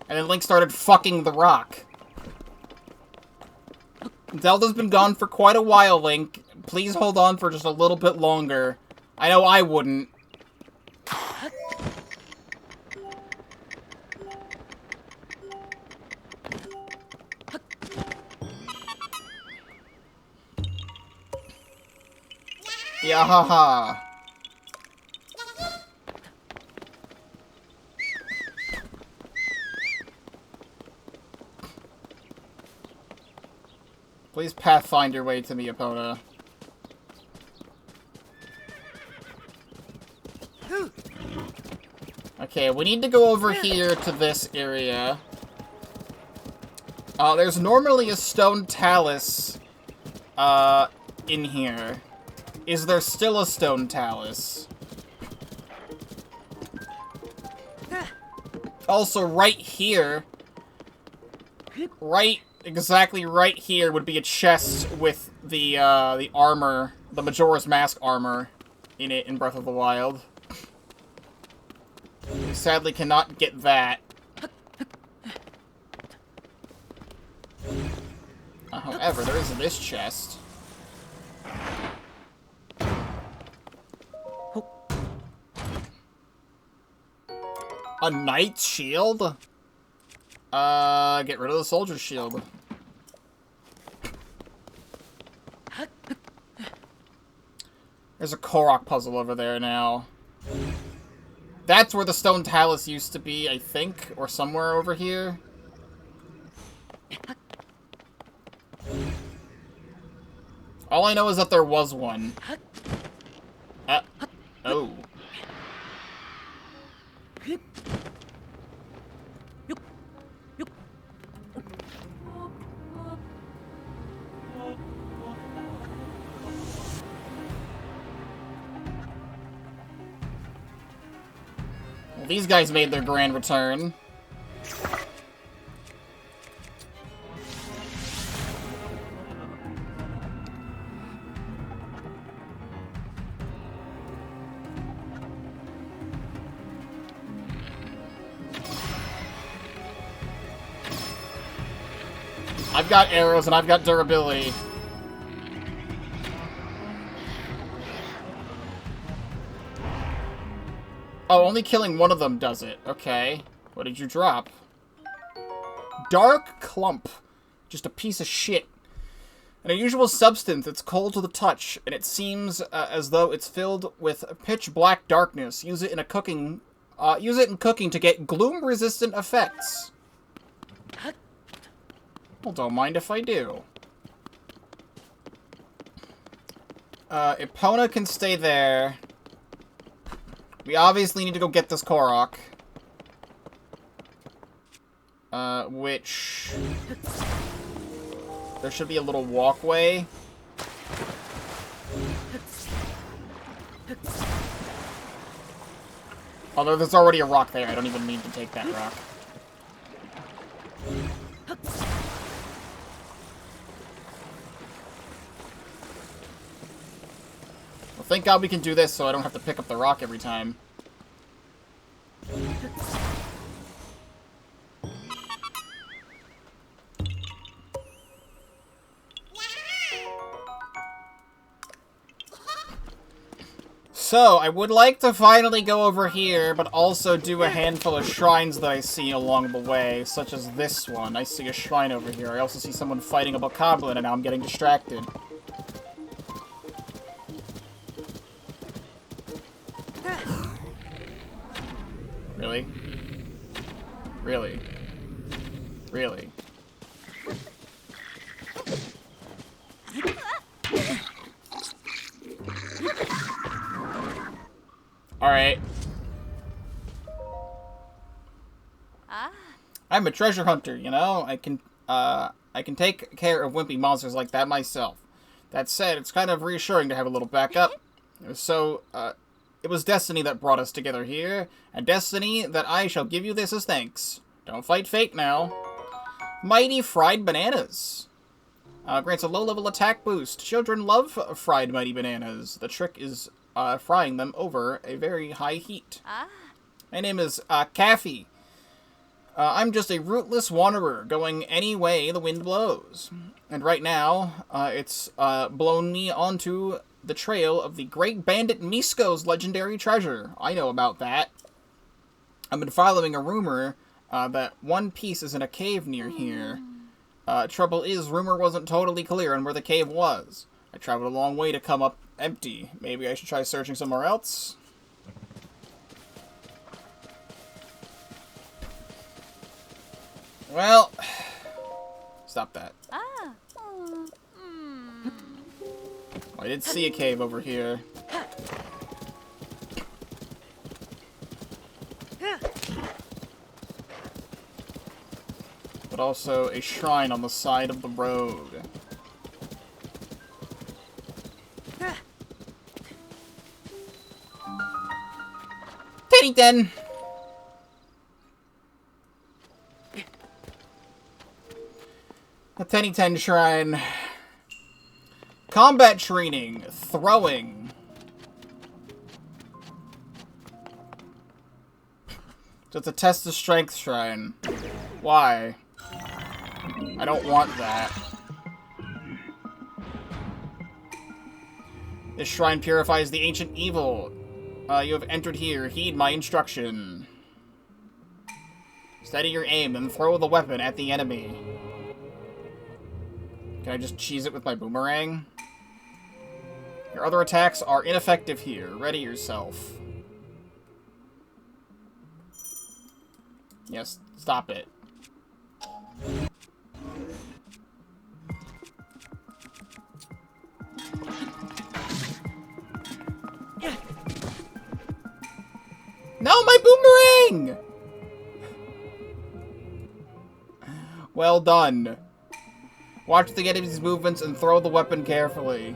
and then Link started fucking the rock. Zelda's been gone for quite a while, Link. Please hold on for just a little bit longer. I know I wouldn't. Yeah, haha. Please pathfind your way to me, Epona. Okay, we need to go over here to this area. There's normally a stone talus, in here. Is there still a stone talus? Also, right here, exactly right here would be a chest with the armor, the Majora's Mask armor in it in Breath of the Wild. We sadly cannot get that. However, there is this chest. A knight's shield? Get rid of the soldier's shield. There's a Korok puzzle over there now. That's where the stone talus used to be, I think, or somewhere over here. All I know is that there was one. Oh. Well, these guys made their grand return. I've got arrows and I've got durability. Oh, only killing one of them does it. Okay. What did you drop? Dark clump. Just a piece of shit. An unusual substance. It's cold to the touch, and it seems as though it's filled with pitch black darkness. Use it in cooking to get gloom-resistant effects. Well, don't mind if I do. Epona can stay there. We obviously need to go get this Korok. Which... There should be a little walkway. Although there's already a rock there, I don't even need to take that rock. Well, thank God we can do this so I don't have to pick up the rock every time. So, I would like to finally go over here, but also do a handful of shrines that I see along the way, such as this one. I see a shrine over here. I also see someone fighting a bokoblin, and now I'm getting distracted. Really? Really? Really? Alright. I'm a treasure hunter, you know? I can take care of wimpy monsters like that myself. That said, it's kind of reassuring to have a little backup. It was destiny that brought us together here, and destiny that I shall give you this as thanks. Don't fight fate now. Mighty fried bananas. Grants a low-level attack boost. Children love fried mighty bananas. The trick is frying them over a very high heat. My name is Kaffy. I'm just a rootless wanderer going any way the wind blows. And right now, it's blown me onto the trail of the great bandit Misko's legendary treasure. I know about that. I've been following a rumor that one piece is in a cave near here. Trouble is, rumor wasn't totally clear on where the cave was. I traveled a long way to come up empty. Maybe I should try searching somewhere else? Well, stop that. I did see a cave over here. But also a shrine on the side of the road. Teddy-ten! A Teddy-ten shrine. Combat training. Throwing. So it's a test of strength shrine. Why? I don't want that. This shrine purifies the ancient evil. You have entered here. Heed my instruction. Steady your aim and throw the weapon at the enemy. Can I just cheese it with my boomerang? Your other attacks are ineffective here. Ready yourself. Yes, stop it. No, my boomerang! Well done. Watch the enemy's movements and throw the weapon carefully.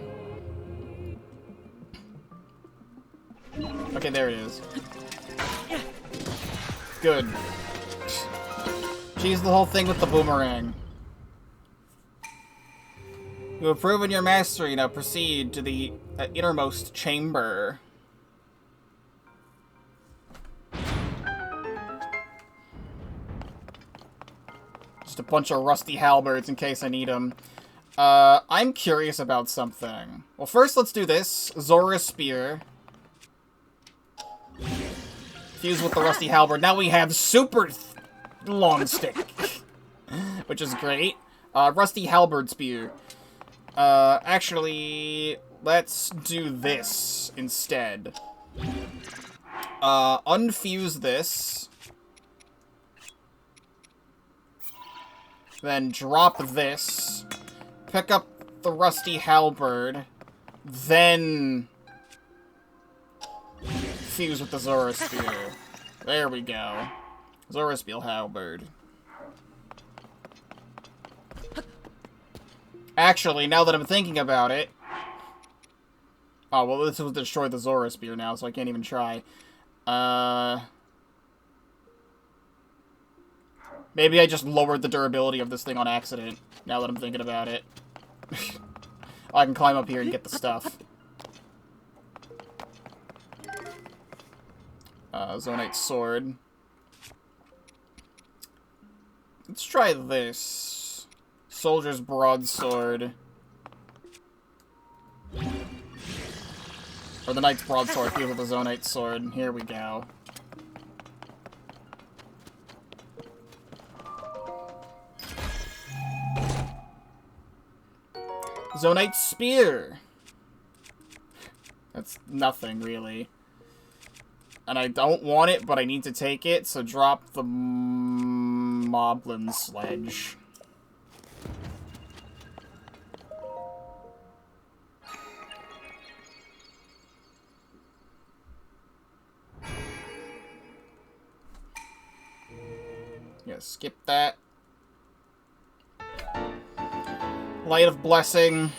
Okay, there it is. Good. Cheese the whole thing with the boomerang. You have proven your mastery. Now proceed to the innermost chamber. Just a bunch of rusty halberds in case I need them. I'm curious about something. Well, first let's do this. Zora's Spear. Fuse with the rusty halberd. Now we have super long stick. Which is great. Rusty halberd spear. Actually, let's do this instead. Unfuse this. Then drop this. Pick up the rusty halberd. Then fuse with the Zora Spear. There we go. Zora Spear halberd. Actually, now that I'm thinking about it... Oh, well, this will destroy the Zora Spear now, so I can't even try. Maybe I just lowered the durability of this thing on accident, now that I'm thinking about it. I can climb up here and get the stuff. Zonite Sword. Let's try this. Soldier's Broadsword. Or the Knight's Broadsword, fuse with the Zonite Sword. Here we go. Zonite Spear! That's nothing, really. And I don't want it, but I need to take it, so drop the Moblin Sledge. Yeah, skip that. Light of Blessing.